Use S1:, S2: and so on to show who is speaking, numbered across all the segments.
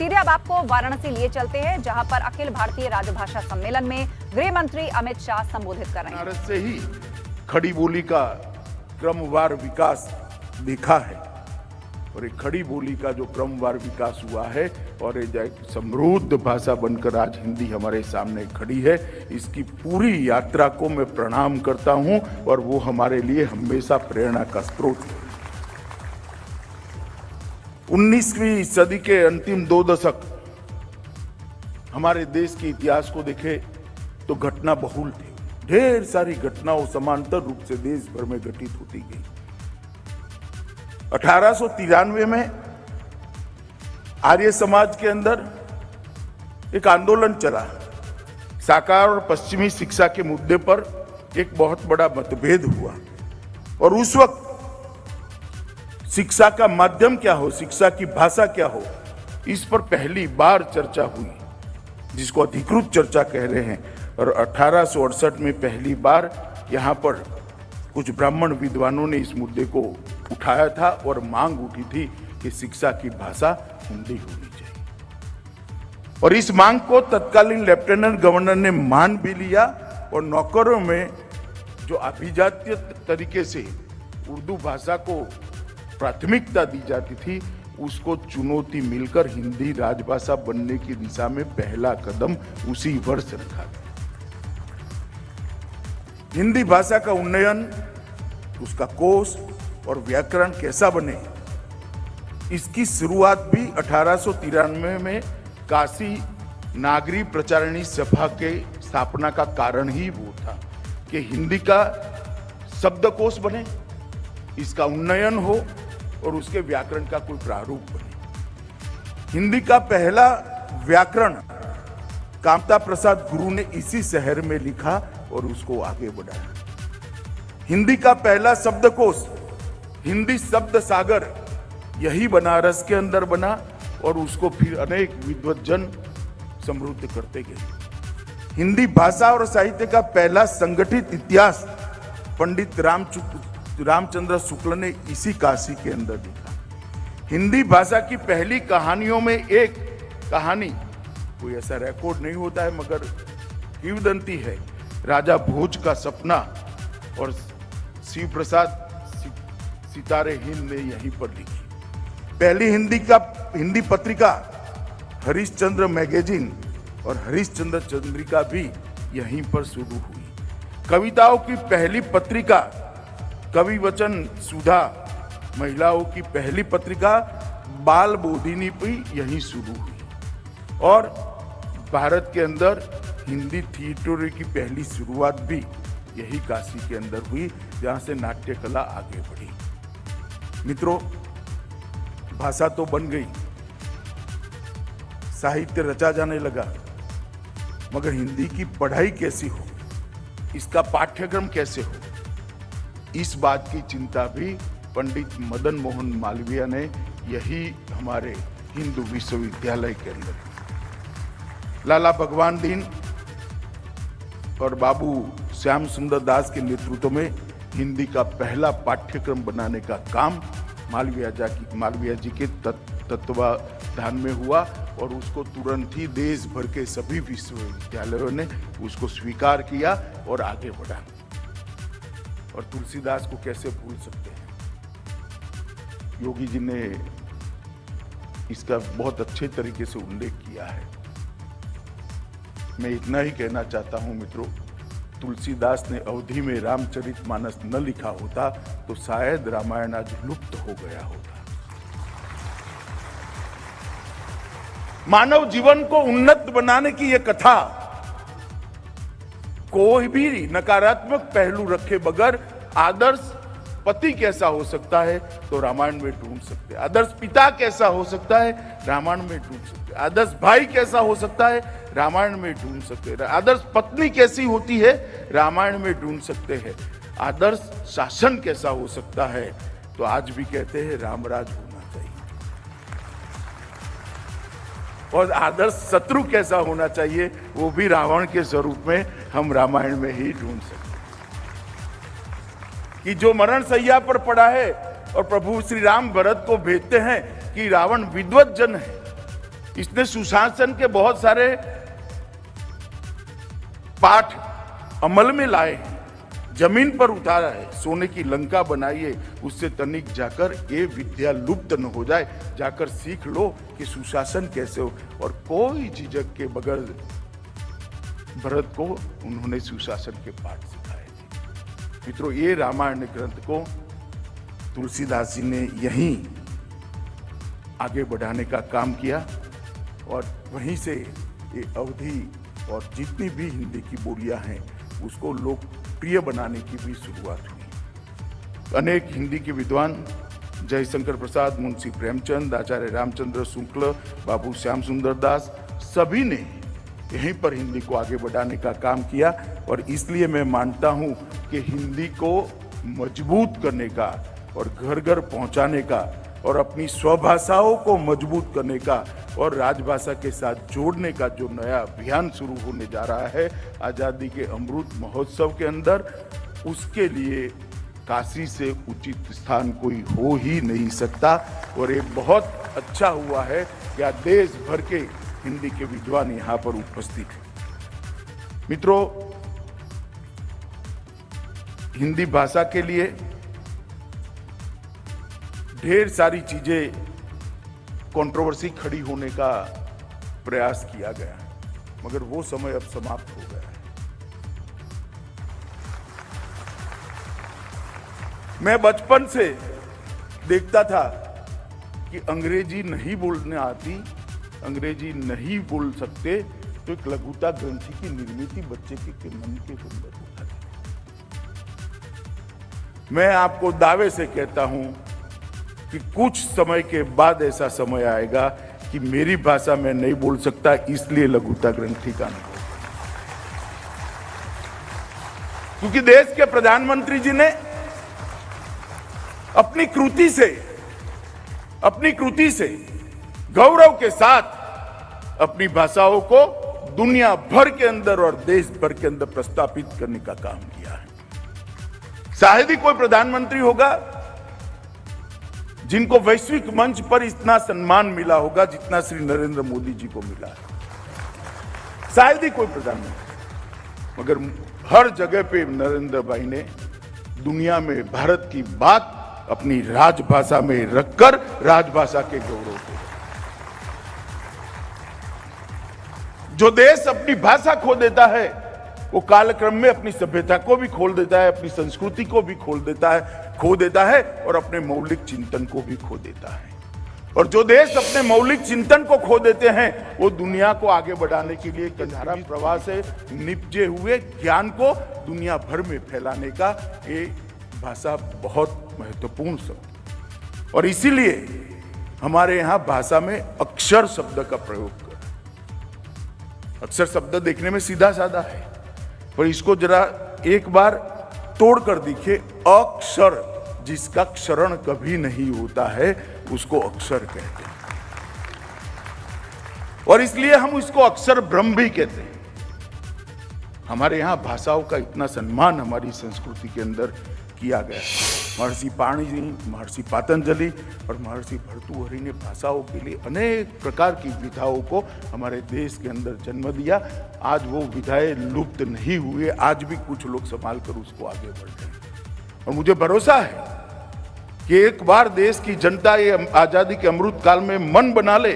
S1: सीधे अब आपको वाराणसी लिए चलते हैं, जहां पर अखिल भारतीय राजभाषा सम्मेलन में गृह मंत्री अमित शाह संबोधित कर रहे हैं।
S2: बनारस से ही खड़ी बोली का क्रमवार विकास देखा है और एक खड़ी बोली का जो क्रमवार विकास हुआ है और एक समृद्ध भाषा बनकर आज हिंदी हमारे सामने खड़ी है, इसकी पूरी यात्रा को मैं प्रणाम करता हूं और वो हमारे लिए हमेशा प्रेरणा का स्रोत है। 19वीं सदी के अंतिम 2 दशक हमारे देश के इतिहास को देखे तो घटना बहुल थे। ढेर सारी घटनाओं समांतर रूप से देश भर में घटित होती गई। 1893 में आर्य समाज के अंदर एक आंदोलन चला। साकार और पश्चिमी शिक्षा के मुद्दे पर एक बहुत बड़ा मतभेद हुआ और उस वक्त शिक्षा का माध्यम क्या हो, शिक्षा की भाषा क्या हो, इस पर पहली बार चर्चा हुई, जिसको अधिकृत चर्चा कह रहे हैं। और 1868 में पहली बार यहाँ पर कुछ ब्राह्मण विद्वानों ने इस मुद्दे को उठाया था और मांग उठी थी कि शिक्षा की भाषा हिंदी होनी चाहिए। और इस मांग को तत्कालीन लेफ्टिनेंट गवर्नर ने मान भी लिया और नौकरों में जो अभिजात्य तरीके से उर्दू भाषा को प्राथमिकता दी जाती थी, उसको चुनौती मिलकर हिंदी राजभाषा बनने की दिशा में पहला कदम उसी वर्ष रखा गया। हिंदी भाषा का उन्नयन, उसका कोश और व्याकरण कैसा बने, इसकी शुरुआत भी 1893 में काशी नागरी प्रचारिणी सभा के स्थापना का कारण ही वो था कि हिंदी का शब्दकोश बने, इसका उन्नयन हो और उसके व्याकरण का कोई प्रारूप बने। हिंदी का पहला व्याकरण कामता प्रसाद गुरु ने इसी शहर में लिखा और उसको आगे बढ़ाया। हिंदी का पहला शब्दकोश हिंदी शब्द सागर यही बनारस के अंदर बना और उसको फिर अनेक विद्वज्जन समृद्ध करते गए। हिंदी भाषा और साहित्य का पहला संगठित इतिहास पंडित रामचंद्र शुक्ल ने इसी काशी के अंदर लिखा। हिंदी भाषा की पहली कहानियों में एक कहानी, कोई ऐसा रिकॉर्ड नहीं होता है मगर किंवदंती है, राजा भोज का सपना, और शिव प्रसाद सितारे हिंद ने यहीं पर लिखी। पहली हिंदी पत्रिका हरिश्चंद्र मैगजीन और हरिश्चंद्र चंद्रिका भी यहीं पर शुरू हुई। कविताओं की पहली पत्रिका कवि वचन सुधा, महिलाओं की पहली पत्रिका बाल बोधिनी भी यहीं शुरू हुई। और भारत के अंदर हिंदी थिएटर की पहली शुरुआत भी यही काशी के अंदर हुई, जहां से नाट्य कला आगे बढ़ी। मित्रों, भाषा तो बन गई, साहित्य रचा जाने लगा, मगर हिंदी की पढ़ाई कैसी हो, इसका पाठ्यक्रम कैसे हो, इस बात की चिंता भी पंडित मदन मोहन मालवीय ने यही हमारे हिंदू विश्वविद्यालय के अंदर लाला भगवान दीन और बाबू श्याम सुंदर दास के नेतृत्व में हिंदी का पहला पाठ्यक्रम बनाने का काम मालवीय जी के तत्वाधान में हुआ और उसको तुरंत ही देश भर के सभी विश्वविद्यालयों ने उसको स्वीकार किया और आगे बढ़ा। और तुलसीदास को कैसे भूल सकते हैं। योगी जी ने इसका बहुत अच्छे तरीके से उल्लेख किया है। मैं इतना ही कहना चाहता हूं मित्रों, तुलसीदास ने अवधि में रामचरितमानस न लिखा होता तो शायद रामायण आज लुप्त हो गया होता। मानव जीवन को उन्नत बनाने की यह कथा कोई भी नकारात्मक पहलू रखे बगैर आदर्श पति कैसा हो सकता है तो रामायण में ढूंढ सकते हैं, आदर्श पिता कैसा हो सकता है रामायण में ढूंढ सकते हैं, आदर्श भाई कैसा हो सकता है रामायण में ढूंढ सकते हैं, आदर्श पत्नी कैसी होती है रामायण में ढूंढ सकते हैं, आदर्श शासन कैसा हो सकता है तो आज भी कहते हैं रामराज होना चाहिए, और आदर्श शत्रु कैसा होना चाहिए वो भी रावण के स्वरूप में हम रामायण में ही ढूंढ सकते हैं। कि जो मरण सैया पर पड़ा है और प्रभु श्री राम भरत को भेजते हैं कि रावण विद्वत जन है, इसने सुशासन के बहुत सारे पाठ अमल में लाए हैं, जमीन पर उतारा है, सोने की लंका बनाई है। उससे तनिक जाकर ये विद्या लुप्त न हो जाए, जाकर सीख लो कि सुशासन कैसे हो। और कोई झिझक के बगैर भरत को उन्होंने सुशासन के पाठ सिखाए थे। मित्रों, ये रामायण ग्रंथ को तुलसीदास जी ने यहीं आगे बढ़ाने का काम किया और वहीं से ये अवधि और जितनी भी हिंदी की बोलियां हैं उसको लोकप्रिय बनाने की भी शुरुआत हुई। अनेक हिंदी के विद्वान जयशंकर प्रसाद, मुंशी प्रेमचंद, आचार्य रामचंद्र शुक्ल, बाबू श्याम सुंदर दास, सभी ने यहीं पर हिंदी को आगे बढ़ाने का काम किया। और इसलिए मैं मानता हूं कि हिंदी को मजबूत करने का और घर घर पहुंचाने का और अपनी स्वभाषाओं को मजबूत करने का और राजभाषा के साथ जोड़ने का जो नया अभियान शुरू होने जा रहा है आज़ादी के अमृत महोत्सव के अंदर, उसके लिए काशी से उचित स्थान कोई हो ही नहीं सकता। और ये बहुत अच्छा हुआ है कि आज देश भर के हिंदी के विद्वान यहाँ पर उपस्थित हैं। मित्रों, हिंदी भाषा के लिए ढेर सारी चीजें कंट्रोवर्सी खड़ी होने का प्रयास किया गया, मगर वो समय अब समाप्त हो गया है। मैं बचपन से देखता था कि अंग्रेजी नहीं बोलने आती, अंग्रेजी नहीं बोल सकते, तो एक लघुता ग्रंथि की निर्मित बच्चे के मन के अंदर होता है। मैं आपको दावे से कहता हूं कि कुछ समय के बाद ऐसा समय आएगा कि मेरी भाषा में नहीं बोल सकता, इसलिए लघुता ग्रंथि का नहीं। क्योंकि देश के प्रधानमंत्री जी ने अपनी कृति से गौरव के साथ अपनी भाषाओं को दुनिया भर के अंदर और देश भर के अंदर प्रस्थापित करने का काम किया है। शायद ही कोई प्रधानमंत्री होगा जिनको वैश्विक मंच पर इतना सम्मान मिला होगा जितना श्री नरेंद्र मोदी जी को मिला है। शायद ही कोई प्रधानमंत्री, मगर हर जगह पे नरेंद्र भाई ने दुनिया में भारत की बात अपनी राजभाषा में रखकर राजभाषा के गौरव को, जो देश अपनी भाषा खो देता है वो कालक्रम में अपनी सभ्यता को भी खो देता है, अपनी संस्कृति को भी खो देता है और अपने मौलिक चिंतन को भी खो देता है। और जो देश अपने मौलिक चिंतन को खो देते हैं वो दुनिया को आगे बढ़ाने के लिए धारा प्रवाह से निपजे हुए ज्ञान को दुनिया भर में फैलाने का ये भाषा बहुत महत्वपूर्ण शब्द। और इसीलिए हमारे यहाँ भाषा में अक्षर शब्द का प्रयोग कर। अक्षर शब्द देखने में सीधा साधा है, पर इसको जरा एक बार तोड़कर देखिए। अक्षर, जिसका क्षरण कभी नहीं होता है, उसको अक्षर कहते हैं। और इसलिए हम इसको अक्षर ब्रह्म भी कहते हैं। हमारे यहां भाषाओं का इतना सम्मान हमारी संस्कृति के अंदर किया गया। महर्षि पाणिनि, महर्षि पातंजलि और महर्षि भर्तृहरि ने भाषाओं के लिए अनेक प्रकार की विधाओं को हमारे देश के अंदर जन्म दिया। आज वो विधाएं लुप्त नहीं हुए, आज भी कुछ लोग संभाल कर उसको आगे बढ़ रहे हैं। और मुझे भरोसा है कि एक बार देश की जनता ये आजादी के अमृत काल में मन बना ले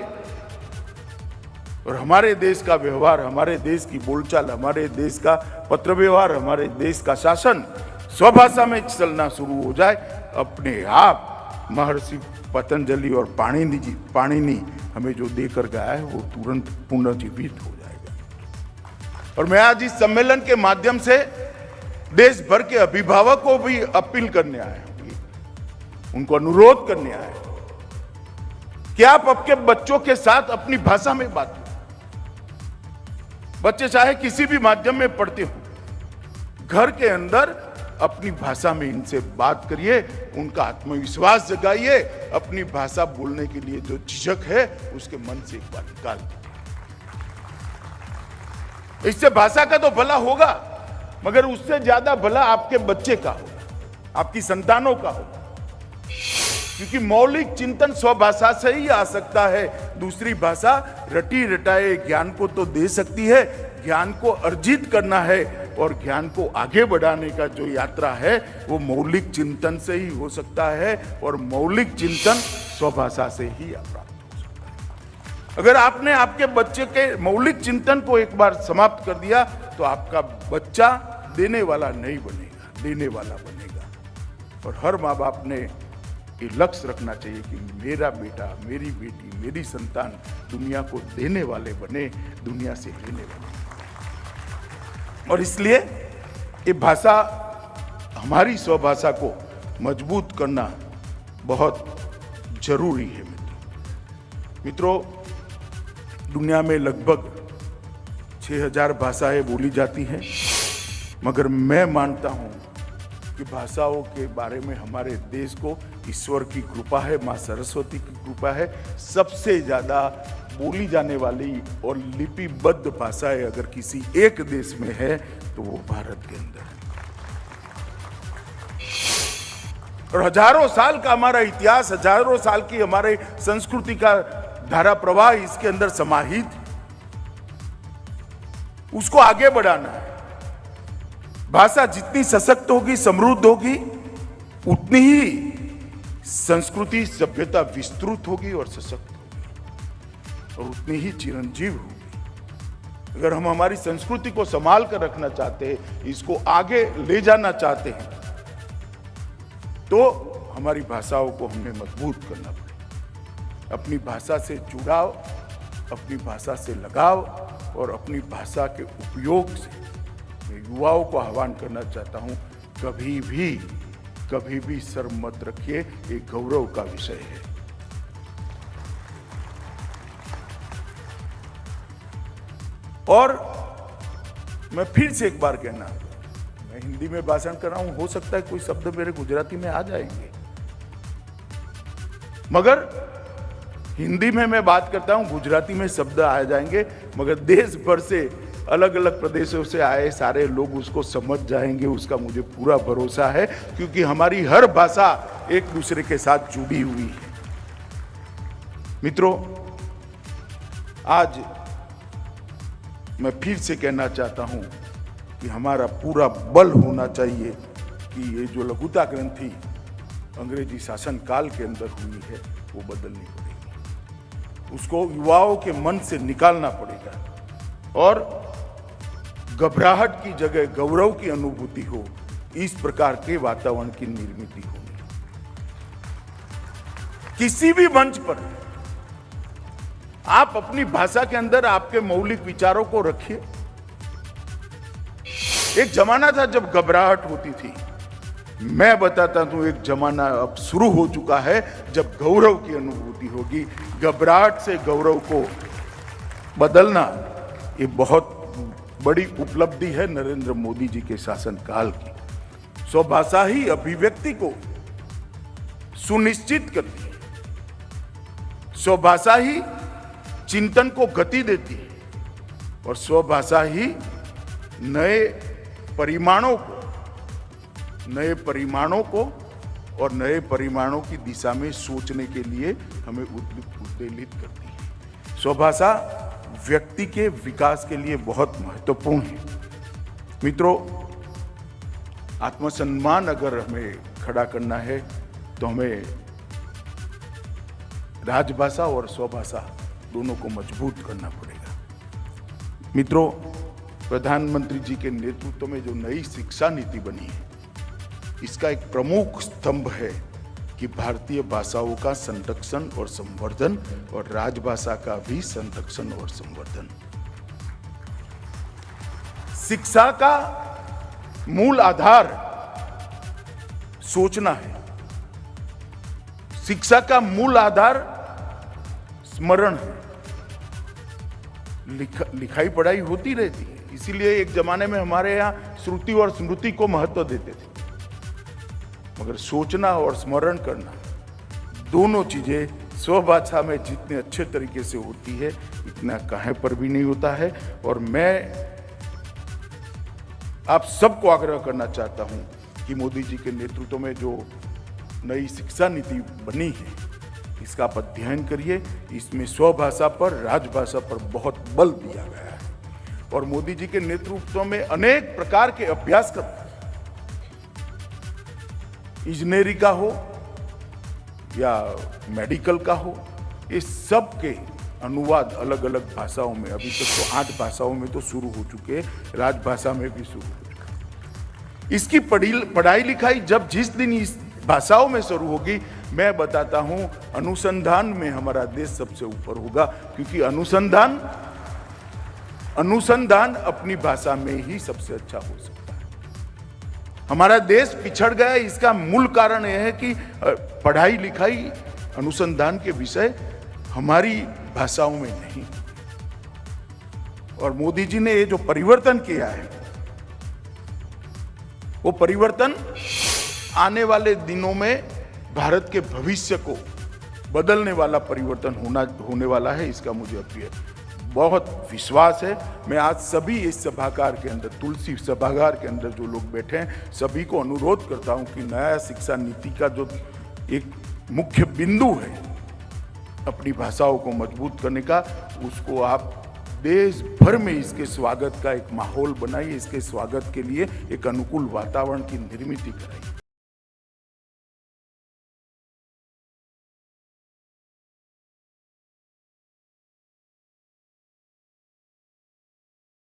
S2: और हमारे देश का व्यवहार, हमारे देश की बोलचाल, हमारे देश का पत्र व्यवहार, हमारे देश का शासन स्वभाषा में चलना शुरू हो जाए, अपने आप महर्षि पतंजलि और पाणिनि हमें जो देकर गया है वो तुरंत पुनर्जीवित हो जाएगा। और मैं आज इस सम्मेलन के माध्यम से देश भर के अभिभावक को भी अपील करने आया हूं, उनको अनुरोध करने आया कि आप आपके बच्चों के साथ अपनी भाषा में बात करें। बच्चे चाहे किसी भी माध्यम में पढ़ते हो, घर के अंदर अपनी भाषा में इनसे बात करिए, उनका आत्मविश्वास जगाइए, अपनी भाषा बोलने के लिए जो झिझक है उसके मन से एक बार निकाल दीजिए। इससे भाषा का तो भला होगा, मगर उससे ज्यादा भला आपके बच्चे का होगा, आपकी संतानों का होगा। क्योंकि मौलिक चिंतन स्वभाषा से ही आ सकता है। दूसरी भाषा रटी रटाए ज्ञान को तो दे सकती है, ज्ञान को अर्जित करना है और ज्ञान को आगे बढ़ाने का जो यात्रा है वो मौलिक चिंतन से ही हो सकता है और मौलिक चिंतन स्वभाषा से ही प्राप्त हो सकता है। अगर आपने आपके बच्चे के मौलिक चिंतन को एक बार समाप्त कर दिया तो आपका बच्चा देने वाला नहीं बनेगा, देने वाला बनेगा। और हर माँ बाप ने ये लक्ष्य रखना चाहिए कि मेरा बेटा, मेरी बेटी, मेरी संतान दुनिया को देने वाले बने, दुनिया से लेने वाले। और इसलिए ये भाषा, हमारी स्वभाषा को मजबूत करना बहुत जरूरी है। मित्रों, दुनिया में लगभग 6000 भाषाएं बोली जाती हैं, मगर मैं मानता हूं कि भाषाओं के बारे में हमारे देश को ईश्वर की कृपा है, माँ सरस्वती की कृपा है। सबसे ज्यादा बोली जाने वाली और लिपिबद्ध भाषाएं अगर किसी एक देश में है तो वो भारत के अंदर है। और हजारों साल का हमारा इतिहास, हजारों साल की हमारे संस्कृति का धारा प्रवाह इसके अंदर समाहित, उसको आगे बढ़ाना है। भाषा जितनी सशक्त होगी, समृद्ध होगी, उतनी ही संस्कृति सभ्यता विस्तृत होगी और सशक्त होगी और उतनी ही चिरंजीव होगी। अगर हम हमारी संस्कृति को संभाल कर रखना चाहते हैं, इसको आगे ले जाना चाहते हैं, तो हमारी भाषाओं को हमें मजबूत करना पड़ेगा। अपनी भाषा से जुड़ाव, अपनी भाषा से लगाव और अपनी भाषा के उपयोग से मैं युवाओं को आह्वान करना चाहता हूं, कभी भी शर्म मत रखिए, ये गौरव का विषय है। और मैं फिर से एक बार कहना, मैं हिंदी में भाषण कर रहा हूं, हो सकता है कोई शब्द मेरे गुजराती में आ जाएंगे, मगर हिंदी में मैं बात करता हूं, गुजराती में शब्द आ जाएंगे, मगर देश भर से अलग अलग प्रदेशों से आए सारे लोग उसको समझ जाएंगे, उसका मुझे पूरा भरोसा है, क्योंकि हमारी हर भाषा एक दूसरे के साथ जुड़ी हुई है। मित्रों, आज मैं फिर से कहना चाहता हूं कि हमारा पूरा बल होना चाहिए कि ये जो लघुता ग्रंथि अंग्रेजी शासन काल के अंदर हुई है वो बदलनी पड़ेगी, उसको युवाओं के मन से निकालना पड़ेगा और घबराहट की जगह गौरव की अनुभूति हो, इस प्रकार के वातावरण की निर्मित होगी। किसी भी मंच पर आप अपनी भाषा के अंदर आपके मौलिक विचारों को रखिए। एक जमाना था जब घबराहट होती थी, मैं बताता हूं एक जमाना अब शुरू हो चुका है जब गौरव की अनुभूति होगी। घबराहट से गौरव को बदलना ये बहुत बड़ी उपलब्धि है नरेंद्र मोदी जी के शासनकाल की। स्वभाषा ही अभिव्यक्ति को सुनिश्चित करती है, स्वभाषा ही चिंतन को गति देती है और स्वभाषा ही नए परिमाणों को और नए परिमाणों की दिशा में सोचने के लिए हमें उद्वेलित करती है। स्वभाषा व्यक्ति के विकास के लिए बहुत महत्वपूर्ण है। मित्रों, आत्मसम्मान अगर हमें खड़ा करना है तो हमें राजभाषा और स्वभाषा दोनों को मजबूत करना पड़ेगा। मित्रों, प्रधानमंत्री जी के नेतृत्व में जो नई शिक्षा नीति बनी है, इसका एक प्रमुख स्तंभ है कि भारतीय भाषाओं का संरक्षण और संवर्धन और राजभाषा का भी संरक्षण और संवर्धन। शिक्षा का मूल आधार सोचना है, शिक्षा का मूल आधार स्मरण है। लिखाई पढ़ाई होती रहती है, इसीलिए एक जमाने में हमारे यहाँ श्रुति और स्मृति को महत्व देते थे, मगर सोचना और स्मरण करना दोनों चीजें स्वभाषा में जितने अच्छे तरीके से होती है इतना कहीं पर भी नहीं होता है। और मैं आप सबको आग्रह करना चाहता हूं कि मोदी जी के नेतृत्व में जो नई शिक्षा नीति बनी है, इसका आप अध्ययन करिए। इसमें स्वभाषा पर, राजभाषा पर बहुत बल दिया गया है और मोदी जी के नेतृत्व में अनेक प्रकार के अभ्यासक्रम, इंजीनियरिंग का हो या मेडिकल का हो, इस सब के अनुवाद अलग अलग भाषाओं में, अभी तक तो 8 भाषाओं में तो शुरू हो चुके हैं, राजभाषा में भी शुरू हो चुका है। इसकी पढ़ाई लिखाई जब जिस दिन इस भाषाओं में शुरू होगी, मैं बताता हूं अनुसंधान में हमारा देश सबसे ऊपर होगा, क्योंकि अनुसंधान अपनी भाषा में ही सबसे अच्छा हो सकता है। हमारा देश पिछड़ गया, इसका मूल कारण यह है कि पढ़ाई लिखाई, अनुसंधान के विषय हमारी भाषाओं में नहीं। और मोदी जी ने ये जो परिवर्तन किया है, वो परिवर्तन आने वाले दिनों में भारत के भविष्य को बदलने वाला परिवर्तन होने वाला है, इसका मुझे अभी बहुत विश्वास है। मैं आज सभी इस सभागार के अंदर, तुलसी सभागार के अंदर जो लोग बैठे हैं, सभी को अनुरोध करता हूं कि नया शिक्षा नीति का जो एक मुख्य बिंदु है अपनी भाषाओं को मजबूत करने का, उसको आप देश भर में इसके स्वागत का एक माहौल बनाइए, इसके स्वागत के लिए एक अनुकूल वातावरण की निर्मित कराइए।